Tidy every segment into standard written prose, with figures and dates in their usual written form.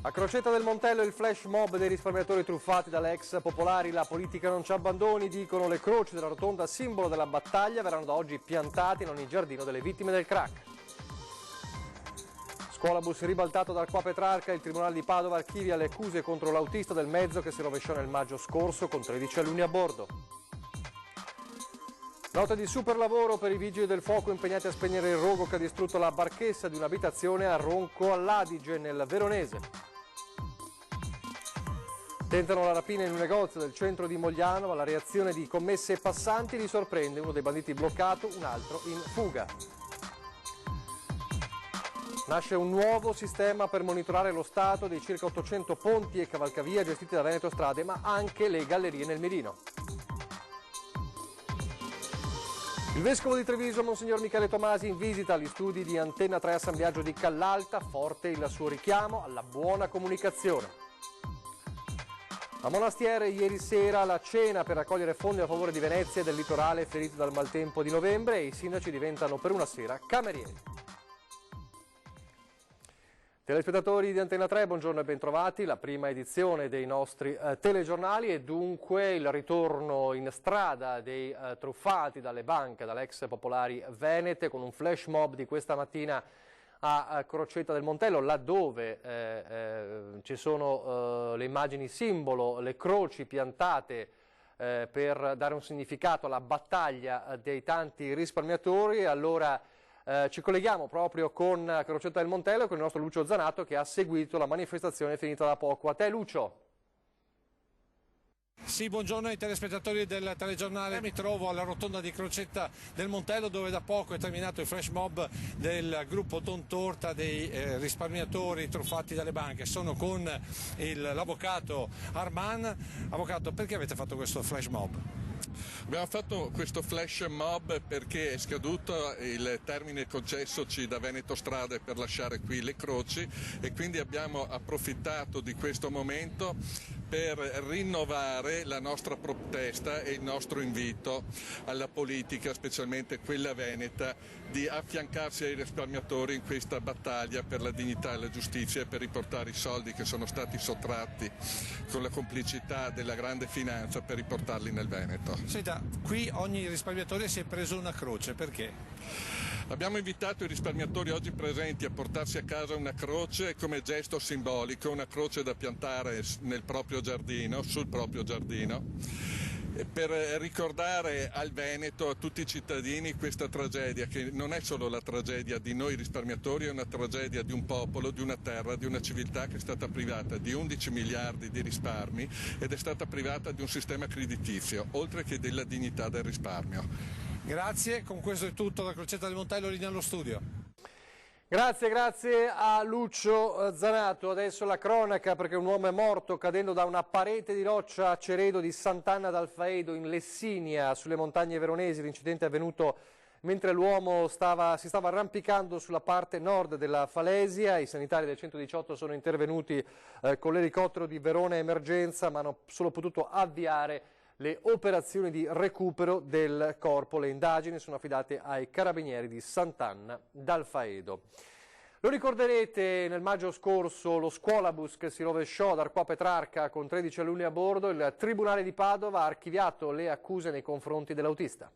A Crocetta del Montello il flash mob dei risparmiatori truffati dalle ex popolari. La politica non ci abbandoni, dicono. Le croci della rotonda, simbolo della battaglia, verranno da oggi piantate in ogni giardino delle vittime del crack. Scuolabus ribaltato dal Qua Petrarca, il Tribunale di Padova archivia le accuse contro l'autista del mezzo che si rovesciò nel maggio scorso con 13 alunni a bordo. Nota di superlavoro per i vigili del fuoco impegnati a spegnere il rogo che ha distrutto la barchessa di un'abitazione a Ronco all'Adige, nel Veronese. Tentano la rapina in un negozio del centro di Mogliano, ma la reazione di commesse e passanti li sorprende. Uno dei banditi bloccato, un altro in fuga. Nasce un nuovo sistema per monitorare lo stato dei circa 800 ponti e cavalcavia gestiti da Veneto Strade, ma anche le gallerie nel mirino. Il vescovo di Treviso, Monsignor Michele Tomasi, in visita agli studi di Antenna 3 a San Biagio di Callalta. Forte il suo richiamo alla buona comunicazione. A Monastiere ieri sera la cena per raccogliere fondi a favore di Venezia e del litorale ferito dal maltempo di novembre, e i sindaci diventano per una sera camerieri. Telespettatori di Antenna 3, buongiorno e bentrovati. La prima edizione dei nostri telegiornali e dunque il ritorno in strada dei truffati dalle banche, dalle ex popolari venete, con un flash mob di questa mattina a Crocetta del Montello, laddove ci sono le immagini simbolo, le croci piantate per dare un significato alla battaglia dei tanti risparmiatori. Allora ci colleghiamo proprio con Crocetta del Montello, con il nostro Lucio Zanato, che ha seguito la manifestazione finita da poco. A te, Lucio. Sì, buongiorno ai telespettatori del telegiornale. Mi trovo alla rotonda di Crocetta del Montello, dove da poco è terminato il flash mob del gruppo Don Torta dei risparmiatori truffati dalle banche. Sono con l'avvocato Arman. Avvocato, perché avete fatto questo flash mob? Abbiamo fatto questo flash mob perché è scaduto il termine concessoci da Veneto Strade per lasciare qui le croci, e quindi abbiamo approfittato di questo momento per rinnovare la nostra protesta e il nostro invito alla politica, specialmente quella veneta, di affiancarsi ai risparmiatori in questa battaglia per la dignità e la giustizia e per riportare i soldi che sono stati sottratti con la complicità della grande finanza, per riportarli nel Veneto. Senta, qui ogni risparmiatore si è preso una croce, perché? Abbiamo invitato i risparmiatori oggi presenti a portarsi a casa una croce come gesto simbolico, una croce da piantare nel proprio giardino, sul proprio giardino, per ricordare al Veneto, a tutti i cittadini, questa tragedia, che non è solo la tragedia di noi risparmiatori, è una tragedia di un popolo, di una terra, di una civiltà che è stata privata di 11 miliardi di risparmi ed è stata privata di un sistema creditizio, oltre che della dignità del risparmio. Grazie, con questo è tutto da Crocetta del Montello, linea allo studio. Grazie a Lucio Zanato. Adesso la cronaca, perché un uomo è morto cadendo da una parete di roccia a Ceredo di Sant'Anna d'Al Faedo, in Lessinia, sulle montagne veronesi. L'incidente è avvenuto mentre l'uomo si stava arrampicando sulla parte nord della falesia. I sanitari del 118 sono intervenuti con l'elicottero di Verona Emergenza, ma hanno solo potuto avviare le operazioni di recupero del corpo. Le indagini sono affidate ai carabinieri di Sant'Anna d'Al Faedo. Lo ricorderete, nel maggio scorso lo scuolabus che si rovesciò da Qua Petrarca con 13 alunni a bordo. Il Tribunale di Padova ha archiviato le accuse nei confronti dell'autista.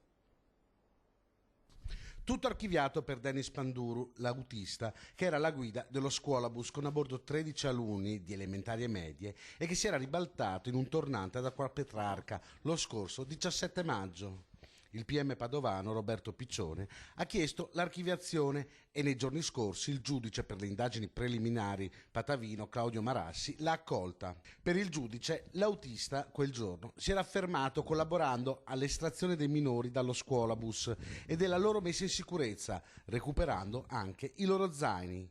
Tutto archiviato per Dennis Panduru, l'autista, che era alla guida dello scuolabus con a bordo 13 alunni di elementari e medie e che si era ribaltato in un tornante da Qua Petrarca lo scorso 17 maggio. Il PM padovano Roberto Piccione ha chiesto l'archiviazione e nei giorni scorsi il giudice per le indagini preliminari patavino Claudio Marassi l'ha accolta. Per il giudice l'autista quel giorno si era affermato collaborando all'estrazione dei minori dallo scuolabus e della loro messa in sicurezza, recuperando anche i loro zaini.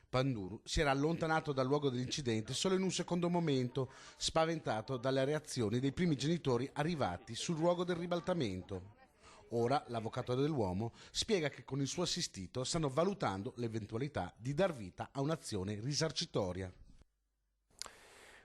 Panduru si era allontanato dal luogo dell'incidente solo in un secondo momento, spaventato dalle reazioni dei primi genitori arrivati sul luogo del ribaltamento. Ora l'avvocato dell'uomo spiega che con il suo assistito stanno valutando l'eventualità di dar vita a un'azione risarcitoria.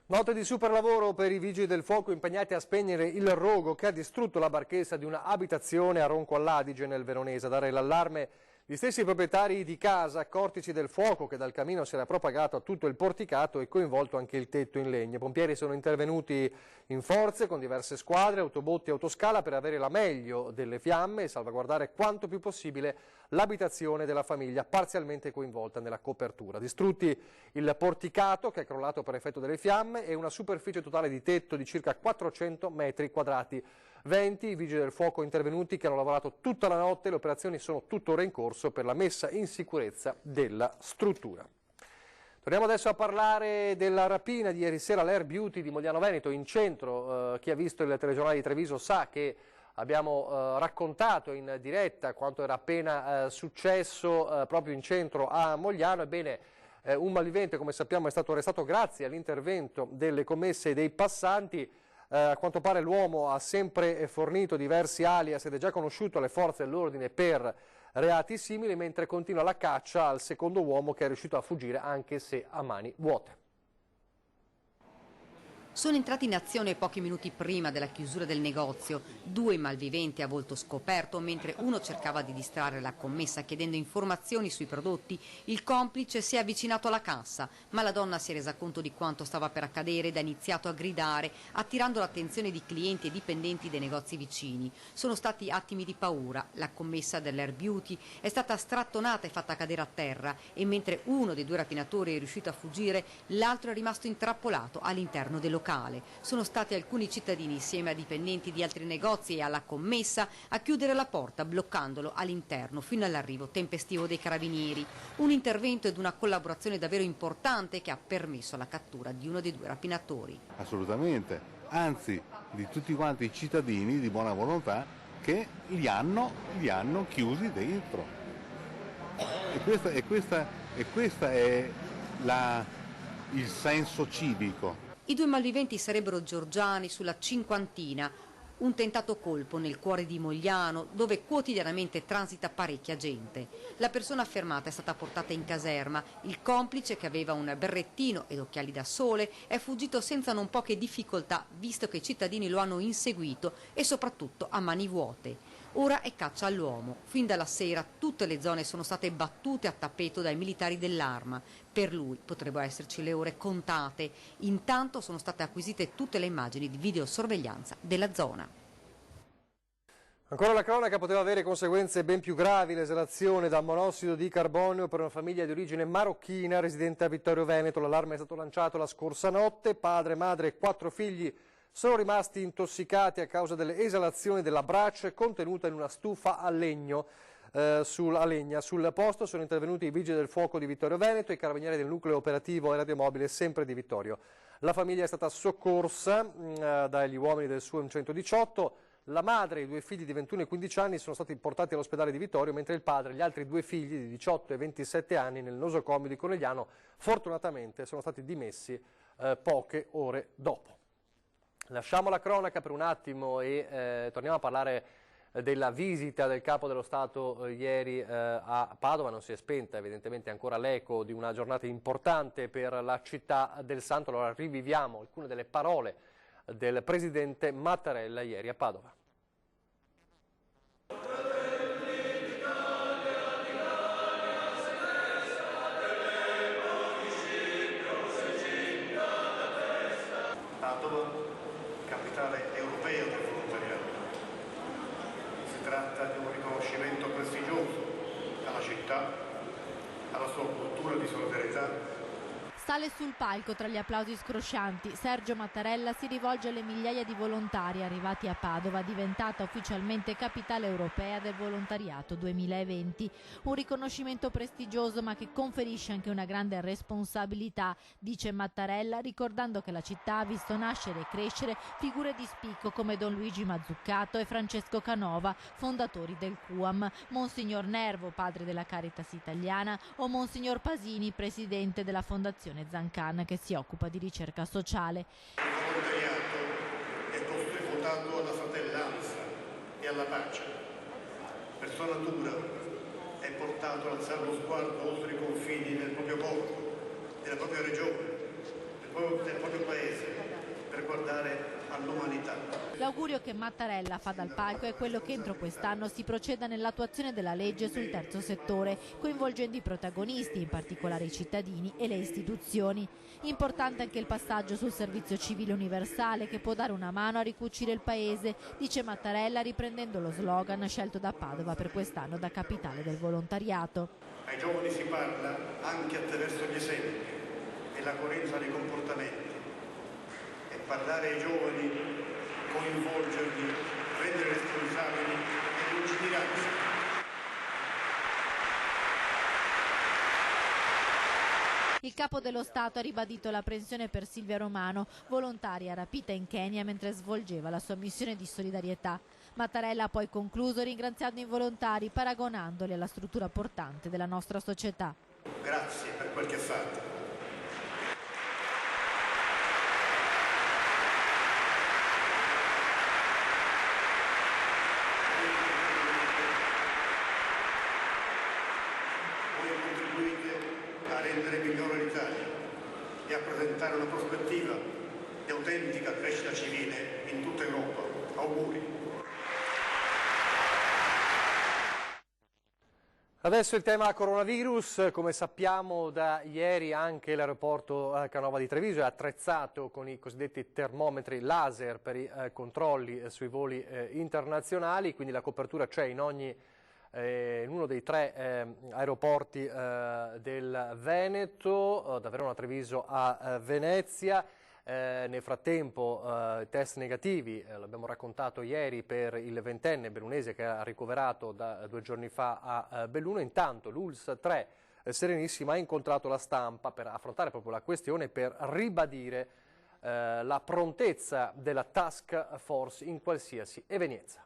Note di superlavoro per i vigili del fuoco impegnati a spegnere il rogo che ha distrutto la barchessa di una abitazione a Ronco all'Adige, nel Veronese. A dare l'allarme Gli stessi proprietari di casa, accortisi del fuoco che dal camino si era propagato a tutto il porticato e coinvolto anche il tetto in legno. I pompieri sono intervenuti in forze con diverse squadre, autobotti e autoscala per avere la meglio delle fiamme e salvaguardare quanto più possibile l'abitazione della famiglia parzialmente coinvolta nella copertura. Distrutti il porticato che è crollato per effetto delle fiamme e una superficie totale di tetto di circa 400 metri quadrati. 20 i vigili del fuoco intervenuti che hanno lavorato tutta la notte, le operazioni sono tuttora in corso per la messa in sicurezza della struttura. Torniamo adesso a parlare della rapina di ieri sera all'Air Beauty di Mogliano Veneto in centro. Chi ha visto il telegiornale di Treviso sa che abbiamo raccontato in diretta quanto era appena successo proprio in centro a Mogliano. Ebbene, un malvivente, come sappiamo, è stato arrestato grazie all'intervento delle commesse e dei passanti. A quanto pare l'uomo ha sempre fornito diversi alias ed è già conosciuto alle forze dell'ordine per reati simili, mentre continua la caccia al secondo uomo che è riuscito a fuggire anche se a mani vuote. Sono entrati in azione pochi minuti prima della chiusura del negozio, 2 malviventi a volto scoperto mentre uno cercava di distrarre la commessa chiedendo informazioni sui prodotti. Il complice si è avvicinato alla cassa, ma la donna si è resa conto di quanto stava per accadere ed ha iniziato a gridare, attirando l'attenzione di clienti e dipendenti dei negozi vicini. Sono stati attimi di paura, la commessa dell'Air Beauty è stata strattonata e fatta cadere a terra e mentre uno dei 2 rapinatori è riuscito a fuggire, l'altro è rimasto intrappolato all'interno del locale. Sono stati alcuni cittadini insieme a dipendenti di altri negozi e alla commessa a chiudere la porta bloccandolo all'interno fino all'arrivo tempestivo dei carabinieri. Un intervento ed una collaborazione davvero importante che ha permesso la cattura di uno dei 2 rapinatori. Assolutamente, anzi di tutti quanti i cittadini di buona volontà che li hanno chiusi dentro. E questa è il senso civico. I 2 malviventi sarebbero georgiani sulla Cinquantina, un tentato colpo nel cuore di Mogliano, dove quotidianamente transita parecchia gente. La persona fermata è stata portata in caserma. Il complice, che aveva un berrettino ed occhiali da sole, è fuggito senza non poche difficoltà, visto che i cittadini lo hanno inseguito e soprattutto a mani vuote. Ora è caccia all'uomo. Fin dalla sera tutte le zone sono state battute a tappeto dai militari dell'Arma. Per lui potrebbero esserci le ore contate. Intanto sono state acquisite tutte le immagini di videosorveglianza della zona. Ancora la cronaca poteva avere conseguenze ben più gravi, l'esalazione da monossido di carbonio per una famiglia di origine marocchina residente a Vittorio Veneto. L'allarme è stato lanciato la scorsa notte, padre, madre e 4 figli sono rimasti intossicati a causa delle esalazioni della brace contenuta in una stufa a legno. A legna. Sul posto sono intervenuti i vigili del fuoco di Vittorio Veneto e i carabinieri del nucleo operativo e radiomobile sempre di Vittorio. La famiglia è stata soccorsa dagli uomini del SUEM 118. La madre e i 2 figli di 21 e 15 anni sono stati portati all'ospedale di Vittorio, mentre il padre e gli altri 2 figli di 18 e 27 anni nel nosocomio di Conegliano fortunatamente sono stati dimessi poche ore dopo. Lasciamo la cronaca per un attimo e torniamo a parlare della visita del Capo dello Stato ieri a Padova. Non si è spenta evidentemente ancora l'eco di una giornata importante per la città del Santo. Allora riviviamo alcune delle parole del Presidente Mattarella ieri a Padova. Padova, capitale europea del volontariato. Si tratta di un riconoscimento prestigioso alla città, alla sua cultura di solidarietà. Sale sul palco tra gli applausi scroscianti. Sergio Mattarella si rivolge alle migliaia di volontari arrivati a Padova, diventata ufficialmente capitale europea del volontariato 2020. Un riconoscimento prestigioso ma che conferisce anche una grande responsabilità, dice Mattarella, ricordando che la città ha visto nascere e crescere figure di spicco come Don Luigi Mazzuccato e Francesco Canova, fondatori del CUAM, Monsignor Nervo, padre della Caritas italiana, o Monsignor Pasini, presidente della Fondazione Zancan, che si occupa di ricerca sociale. Il volontariato è votato alla fratellanza e alla pace. Per sua natura è portato ad alzare lo sguardo oltre i confini del proprio popolo, della propria regione, del proprio paese, per per guardare all'umanità. L'augurio che Mattarella fa dal palco è quello che entro quest'anno si proceda nell'attuazione della legge sul terzo settore, coinvolgendo i protagonisti, in particolare i cittadini e le istituzioni. Importante anche il passaggio sul servizio civile universale che può dare una mano a ricucire il paese, dice Mattarella riprendendo lo slogan scelto da Padova per quest'anno da capitale del volontariato. Ai giovani si parla anche attraverso gli esempi e la coerenza dei comportamenti. E parlare ai giovani, coinvolgerli, rendere responsabili e lungimiranza. Il capo dello Stato ha ribadito l'apprensione per Silvia Romano, volontaria rapita in Kenya mentre svolgeva la sua missione di solidarietà. Mattarella ha poi concluso ringraziando i volontari, paragonandoli alla struttura portante della nostra società. Grazie per quel che fate. A rendere migliore l'Italia e a presentare una prospettiva di autentica crescita civile in tutta Europa. Auguri. Adesso il tema coronavirus. Come sappiamo da ieri anche l'aeroporto Canova di Treviso è attrezzato con i cosiddetti termometri laser per i controlli sui voli internazionali, quindi la copertura c'è in uno dei 3 aeroporti del Veneto, da Verona a Treviso a Venezia. Nel frattempo test negativi, l'abbiamo raccontato ieri per il 20enne bellunese che ha ricoverato da 2 giorni fa a Belluno. Intanto l'ULSS 3 Serenissima ha incontrato la stampa per affrontare proprio la questione, per ribadire la prontezza della task force in qualsiasi evenienza.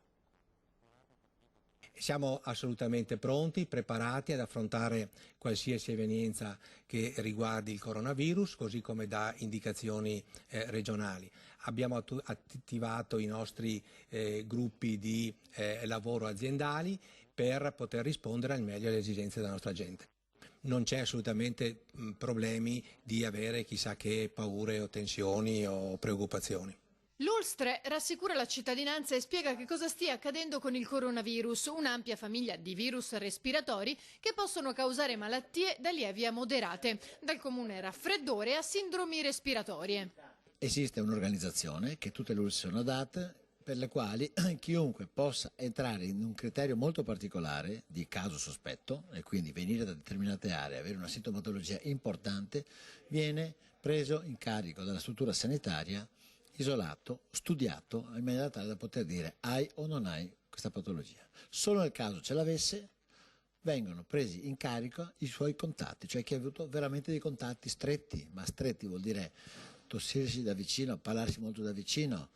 Siamo assolutamente pronti, preparati ad affrontare qualsiasi evenienza che riguardi il coronavirus, così come da indicazioni regionali. Abbiamo attivato i nostri gruppi di lavoro aziendali per poter rispondere al meglio alle esigenze della nostra gente. Non c'è assolutamente problemi di avere chissà che paure o tensioni o preoccupazioni. L'ULSS 3 rassicura la cittadinanza e spiega che cosa stia accadendo con il coronavirus, un'ampia famiglia di virus respiratori che possono causare malattie da lievi a moderate, dal comune raffreddore a sindromi respiratorie. Esiste un'organizzazione che tutte le ULSS sono adatte, per le quali chiunque possa entrare in un criterio molto particolare di caso sospetto e quindi venire da determinate aree, avere una sintomatologia importante, viene preso in carico dalla struttura sanitaria, isolato, studiato, in maniera tale da poter dire hai o non hai questa patologia. Solo nel caso ce l'avesse vengono presi in carico i suoi contatti, cioè chi ha avuto veramente dei contatti stretti, ma stretti vuol dire tossirsi da vicino, parlarsi molto da vicino,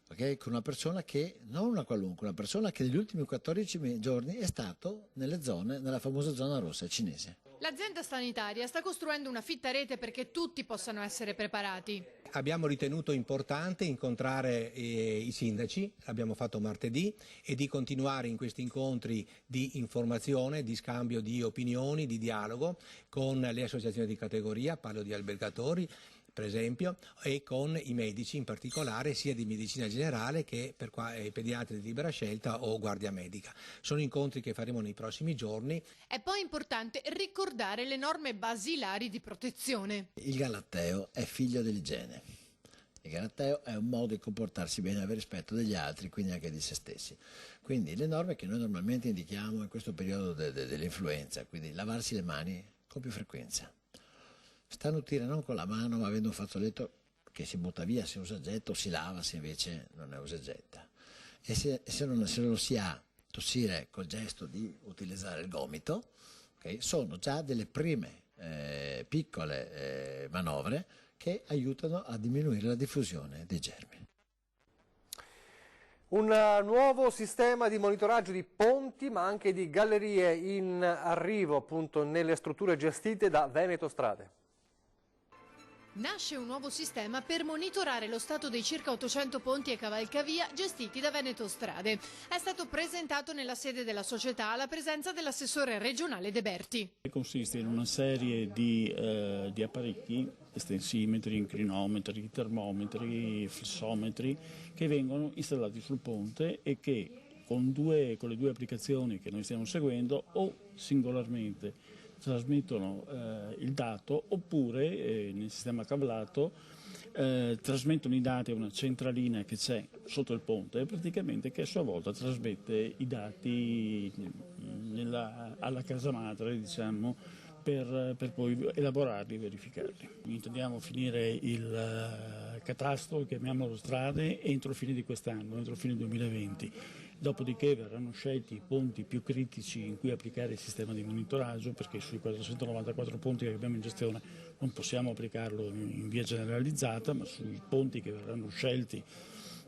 okay? Con una persona che, non una qualunque, una persona che negli ultimi 14 giorni è stato nella famosa zona rossa cinese. L'azienda sanitaria sta costruendo una fitta rete perché tutti possano essere preparati. Abbiamo ritenuto importante incontrare i sindaci, l'abbiamo fatto martedì, e di continuare in questi incontri di informazione, di scambio di opinioni, di dialogo con le associazioni di categoria, parlo di albergatori per esempio, e con i medici in particolare, sia di medicina generale che per i pediatri di libera scelta o guardia medica. Sono incontri che faremo nei prossimi giorni. È poi importante ricordare le norme basilari di protezione. Il galateo è figlio dell'igiene. Il galateo è un modo di comportarsi bene, avere rispetto degli altri, quindi anche di se stessi. Quindi le norme che noi normalmente indichiamo in questo periodo dell'influenza, quindi lavarsi le mani con più frequenza. Starnutire non con la mano, ma avendo un fazzoletto che si butta via se usa getta, o si lava se invece non è usa getta. E se non lo si ha, tossire col gesto di utilizzare il gomito, okay, sono già delle prime piccole manovre che aiutano a diminuire la diffusione dei germi. Un nuovo sistema di monitoraggio di ponti ma anche di gallerie in arrivo appunto nelle strutture gestite da Veneto Strade. Nasce un nuovo sistema per monitorare lo stato dei circa 800 ponti e cavalcavia gestiti da Veneto Strade. È stato presentato nella sede della società alla presenza dell'assessore regionale De Berti. Consiste in una serie di apparecchi estensimetri, inclinometri, termometri, flessometri, che vengono installati sul ponte e che con le due applicazioni che noi stiamo seguendo o singolarmente trasmettono il dato, oppure nel sistema cablato trasmettono i dati a una centralina che c'è sotto il ponte, praticamente, che a sua volta trasmette i dati alla casa madre, diciamo, per poi elaborarli e verificarli. Intendiamo finire il catasto, chiamiamolo strade, entro fine di quest'anno, entro fine 2020. Dopodiché verranno scelti i ponti più critici in cui applicare il sistema di monitoraggio, perché sui 494 ponti che abbiamo in gestione non possiamo applicarlo in via generalizzata, ma sui ponti che verranno scelti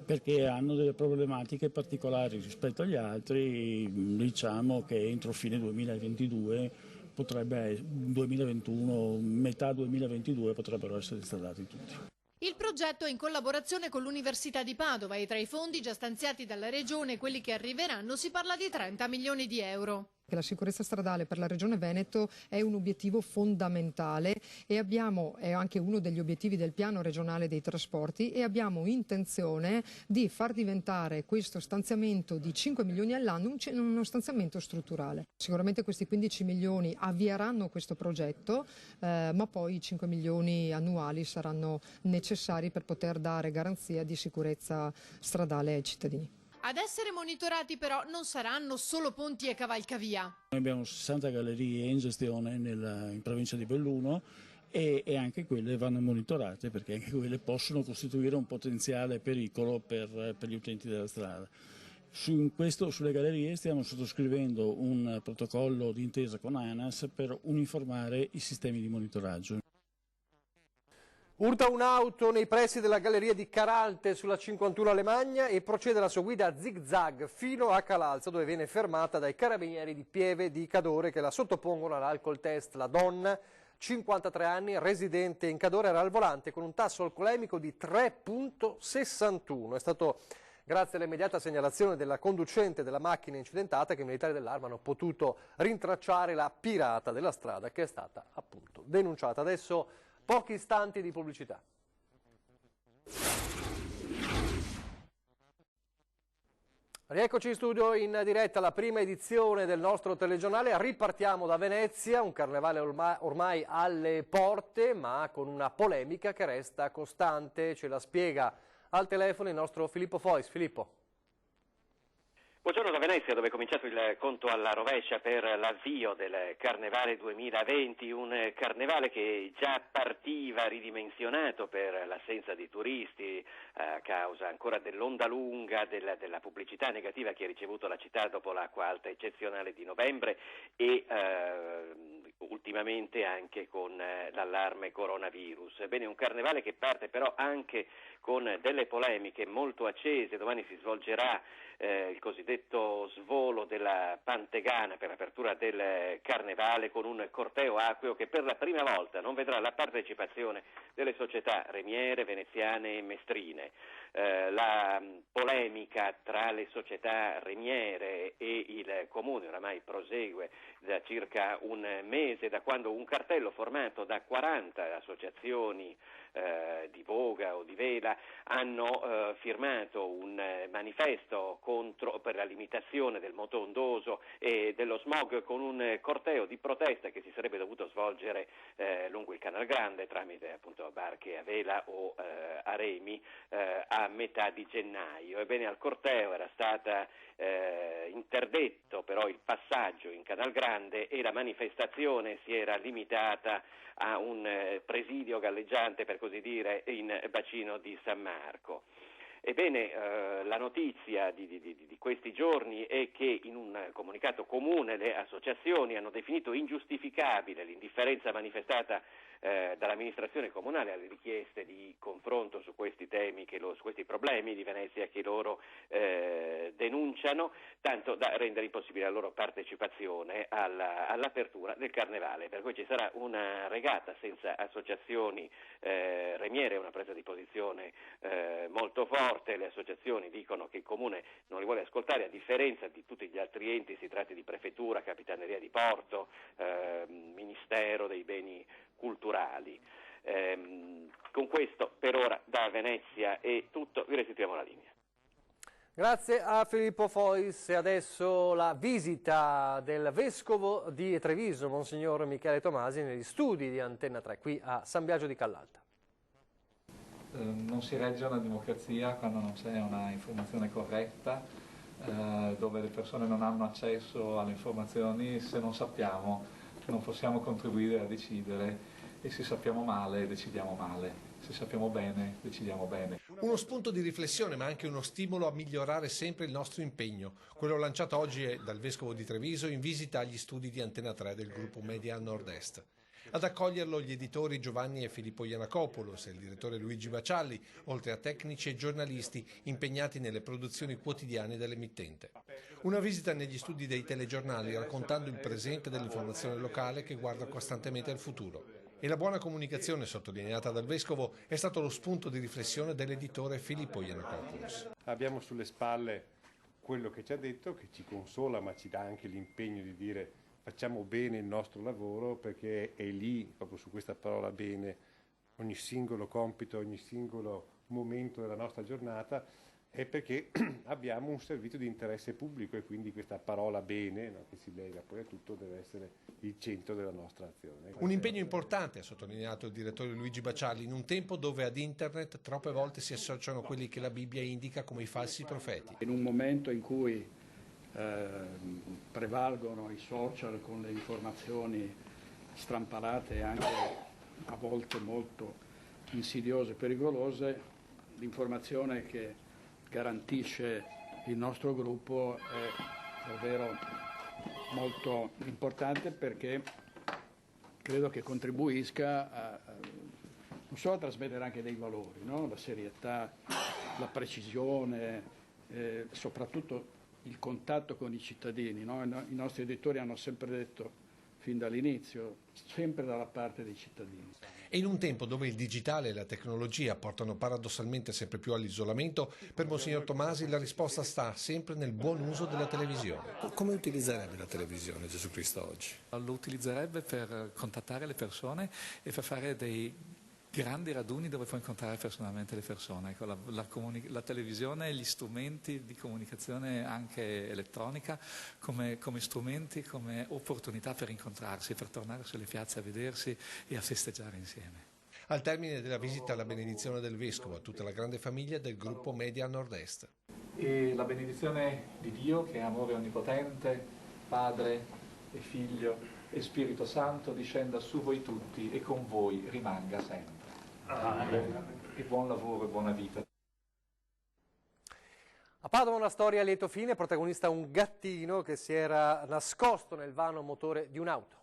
perché hanno delle problematiche particolari rispetto agli altri, diciamo che entro fine 2022 2021, metà 2022 potrebbero essere installati tutti. Il progetto è in collaborazione con l'Università di Padova e tra i fondi già stanziati dalla Regione e quelli che arriveranno si parla di 30 milioni di euro. La sicurezza stradale per la Regione Veneto è un obiettivo fondamentale e è anche uno degli obiettivi del piano regionale dei trasporti, e abbiamo intenzione di far diventare questo stanziamento di 5 milioni all'anno uno stanziamento strutturale. Sicuramente questi 15 milioni avvieranno questo progetto, ma poi i 5 milioni annuali saranno necessari per poter dare garanzia di sicurezza stradale ai cittadini. Ad essere monitorati però non saranno solo ponti e cavalcavia. Noi abbiamo 60 gallerie in gestione in provincia di Belluno e anche quelle vanno monitorate, perché anche quelle possono costituire un potenziale pericolo per gli utenti della strada. Sulle gallerie stiamo sottoscrivendo un protocollo d'intesa con ANAS per uniformare i sistemi di monitoraggio. Urta un'auto nei pressi della galleria di Caralte sulla 51 Alemagna e procede la sua guida a zig-zag fino a Calalza, dove viene fermata dai carabinieri di Pieve di Cadore che la sottopongono all'alcol test. La donna, 53 anni, residente in Cadore, era al volante con un tasso alcolemico di 3,61. È stato grazie all'immediata segnalazione della conducente della macchina incidentata che i militari dell'Arma hanno potuto rintracciare la pirata della strada, che è stata appunto denunciata. Adesso pochi istanti di pubblicità. Rieccoci in studio in diretta alla prima edizione del nostro telegiornale. Ripartiamo da Venezia, un carnevale ormai alle porte, ma con una polemica che resta costante. Ce la spiega al telefono il nostro Filippo Fois. Filippo. Buongiorno da Venezia, dove è cominciato il conto alla rovescia per l'avvio del Carnevale 2020, un carnevale che già partiva ridimensionato per l'assenza di turisti a causa ancora dell'onda lunga della pubblicità negativa che ha ricevuto la città dopo l'acqua alta eccezionale di novembre e ultimamente anche con l'allarme coronavirus. Ebbene, un carnevale che parte però anche con delle polemiche molto accese. Domani si svolgerà il cosiddetto svolo della Pantegana per l'apertura del carnevale, con un corteo acqueo che per la prima volta non vedrà la partecipazione delle società remiere, veneziane e mestrine. La polemica tra le società remiere e il comune oramai prosegue da circa un mese, da quando un cartello formato da 40 associazioni di voga o di vela hanno firmato un manifesto per la limitazione del moto ondoso e dello smog, con un corteo di protesta che si sarebbe dovuto svolgere lungo il Canal Grande tramite appunto barche a vela o a remi a metà di gennaio. Ebbene, al corteo era stata interdetto però il passaggio in Canal Grande e la manifestazione si era limitata a un presidio galleggiante, per così dire, in bacino di San Marco. Ebbene, la notizia di questi giorni è che in un comunicato comune le associazioni hanno definito ingiustificabile l'indifferenza manifestata dall'amministrazione comunale alle richieste di confronto su questi temi, su questi problemi di Venezia che loro denunciano, tanto da rendere impossibile la loro partecipazione all'apertura del Carnevale. Per cui ci sarà una regata senza associazioni remiere, una presa di posizione molto forte. Le associazioni dicono che il Comune non li vuole ascoltare, a differenza di tutti gli altri enti, si tratti di Prefettura, Capitaneria di Porto, Ministero dei Beni Culturali. Con questo per ora da Venezia è tutto, vi restituiamo la linea. Grazie a Filippo Fois. E adesso la visita del Vescovo di Treviso, Monsignor Michele Tomasi, negli studi di Antenna 3, qui a San Biagio di Callalta. Non si regge una democrazia quando non c'è una informazione corretta, dove le persone non hanno accesso alle informazioni. Se non sappiamo, non possiamo contribuire a decidere, e se sappiamo male, decidiamo male. Se sappiamo bene, decidiamo bene. Uno spunto di riflessione, ma anche uno stimolo a migliorare sempre il nostro impegno. Quello lanciato oggi dal Vescovo di Treviso in visita agli studi di Antenna 3 del gruppo Media Nord-Est. Ad accoglierlo gli editori Giovanni e Filippo Iannacopoulos e il direttore Luigi Bacialli, oltre a tecnici e giornalisti impegnati nelle produzioni quotidiane dell'emittente. Una visita negli studi dei telegiornali raccontando il presente dell'informazione locale che guarda costantemente al futuro. E la buona comunicazione sottolineata dal Vescovo è stato lo spunto di riflessione dell'editore Filippo Iannacopoulos. Abbiamo sulle spalle quello che ci ha detto, che ci consola ma ci dà anche l'impegno di dire facciamo bene il nostro lavoro, perché è lì, proprio su questa parola bene, ogni singolo compito, ogni singolo momento della nostra giornata, è perché abbiamo un servizio di interesse pubblico e quindi questa parola bene, no, che si lega poi a tutto, deve essere il centro della nostra azione. Un impegno importante, ha sottolineato il direttore Luigi Bacialli, in un tempo dove ad internet troppe volte si associano quelli che la Bibbia indica come i falsi profeti. In un momento in cui prevalgono i social con le informazioni strampalate e anche a volte molto insidiose e pericolose, l'informazione che garantisce il nostro gruppo è davvero molto importante, perché credo che contribuisca non solo a trasmettere anche dei valori, no? La serietà, la precisione, soprattutto il contatto con i cittadini, no? I nostri editori hanno sempre detto fin dall'inizio, sempre dalla parte dei cittadini. E in un tempo dove il digitale e la tecnologia portano paradossalmente sempre più all'isolamento, per Monsignor Tomasi la risposta sta sempre nel buon uso della televisione. Come utilizzerebbe la televisione Gesù Cristo oggi? Lo utilizzerebbe per contattare le persone e per fare dei grandi raduni dove può incontrare personalmente le persone. Ecco, la televisione e gli strumenti di comunicazione anche elettronica come strumenti, come opportunità per incontrarsi, per tornare sulle piazze a vedersi e a festeggiare insieme. Al termine della visita la benedizione del Vescovo a tutta la grande famiglia del gruppo Media Nord-Est. E la benedizione di Dio, che è amore onnipotente, Padre e Figlio e Spirito Santo, discenda su voi tutti e con voi rimanga sempre. E buon lavoro e buona vita. A Padova una storia a lieto fine, protagonista un gattino che si era nascosto nel vano motore di un'auto.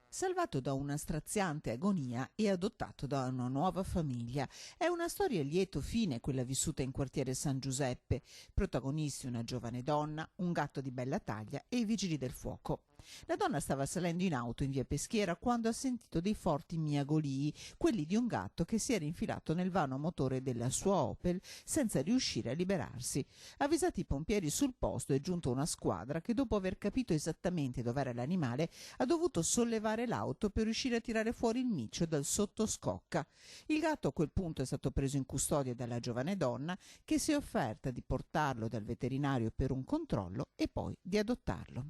Salvato da una straziante agonia e adottato da una nuova famiglia. È una storia a lieto fine quella vissuta in quartiere San Giuseppe. Protagonisti una giovane donna, un gatto di bella taglia e i vigili del fuoco. La donna stava salendo in auto in via Peschiera quando ha sentito dei forti miagolii, quelli di un gatto che si era infilato nel vano motore della sua Opel senza riuscire a liberarsi. Avvisati i pompieri sul posto è giunta una squadra che, dopo aver capito esattamente dov'era l'animale, ha dovuto sollevare l'auto per riuscire a tirare fuori il micio dal sottoscocca. Il gatto a quel punto è stato preso in custodia dalla giovane donna, che si è offerta di portarlo dal veterinario per un controllo e poi di adottarlo.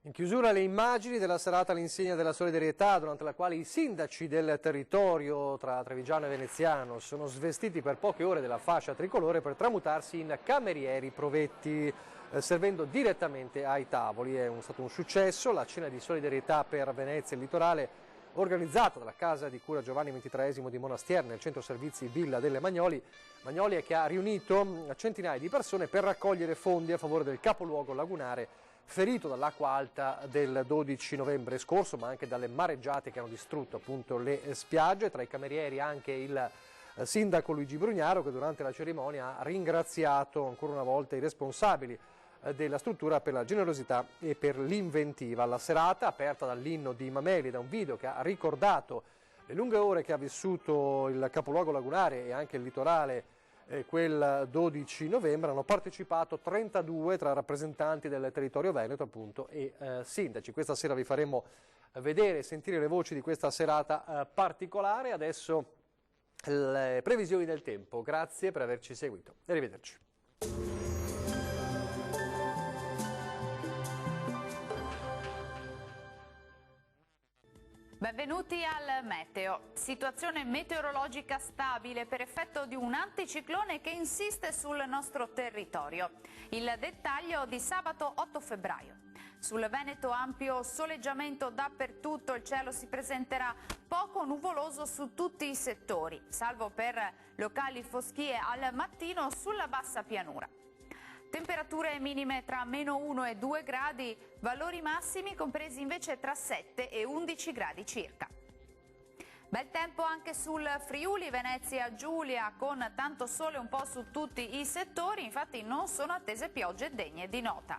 In chiusura le immagini della serata all'insegna della solidarietà, durante la quale i sindaci del territorio tra Trevigiano e Veneziano sono svestiti per poche ore della fascia tricolore per tramutarsi in camerieri provetti, servendo direttamente ai tavoli. È stato un successo la cena di solidarietà per Venezia e il litorale, organizzata dalla Casa di Cura Giovanni XXIII di Monastier nel centro servizi Villa delle Magnolie, che ha riunito centinaia di persone per raccogliere fondi a favore del capoluogo lagunare ferito dall'acqua alta del 12 novembre scorso, ma anche dalle mareggiate che hanno distrutto appunto le spiagge. Tra i camerieri anche il sindaco Luigi Brugnaro, che durante la cerimonia ha ringraziato ancora una volta i responsabili della struttura per la generosità e per l'inventiva. La serata, aperta dall'inno di Mameli, da un video che ha ricordato le lunghe ore che ha vissuto il capoluogo lagunare e anche il litorale quel 12 novembre, hanno partecipato 32 tra rappresentanti del territorio veneto appunto e sindaci. Questa sera vi faremo vedere e sentire le voci di questa serata particolare. Adesso le previsioni del tempo. Grazie per averci seguito. Arrivederci. Benvenuti al Meteo. Situazione meteorologica stabile per effetto di un anticiclone che insiste sul nostro territorio. Il dettaglio di sabato 8 febbraio. Sul Veneto ampio soleggiamento dappertutto, il cielo si presenterà poco nuvoloso su tutti i settori, salvo per locali foschie al mattino sulla bassa pianura. Temperature minime tra -1 e 2 gradi, valori massimi compresi invece tra 7 e 11 gradi circa. Bel tempo anche sul Friuli, Venezia Giulia, con tanto sole un po' su tutti i settori, infatti non sono attese piogge degne di nota.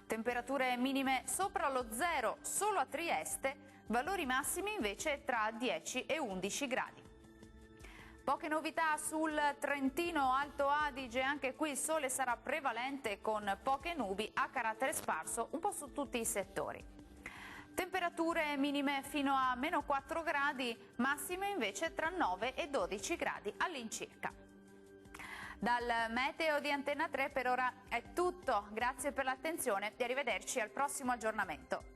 Temperature minime sopra lo zero solo a Trieste, valori massimi invece tra 10 e 11 gradi. Poche novità sul Trentino Alto Adige, anche qui il sole sarà prevalente con poche nubi a carattere sparso un po' su tutti i settori. Temperature minime fino a -4 gradi, massime invece tra 9 e 12 gradi all'incirca. Dal meteo di Antenna 3 per ora è tutto, grazie per l'attenzione e arrivederci al prossimo aggiornamento.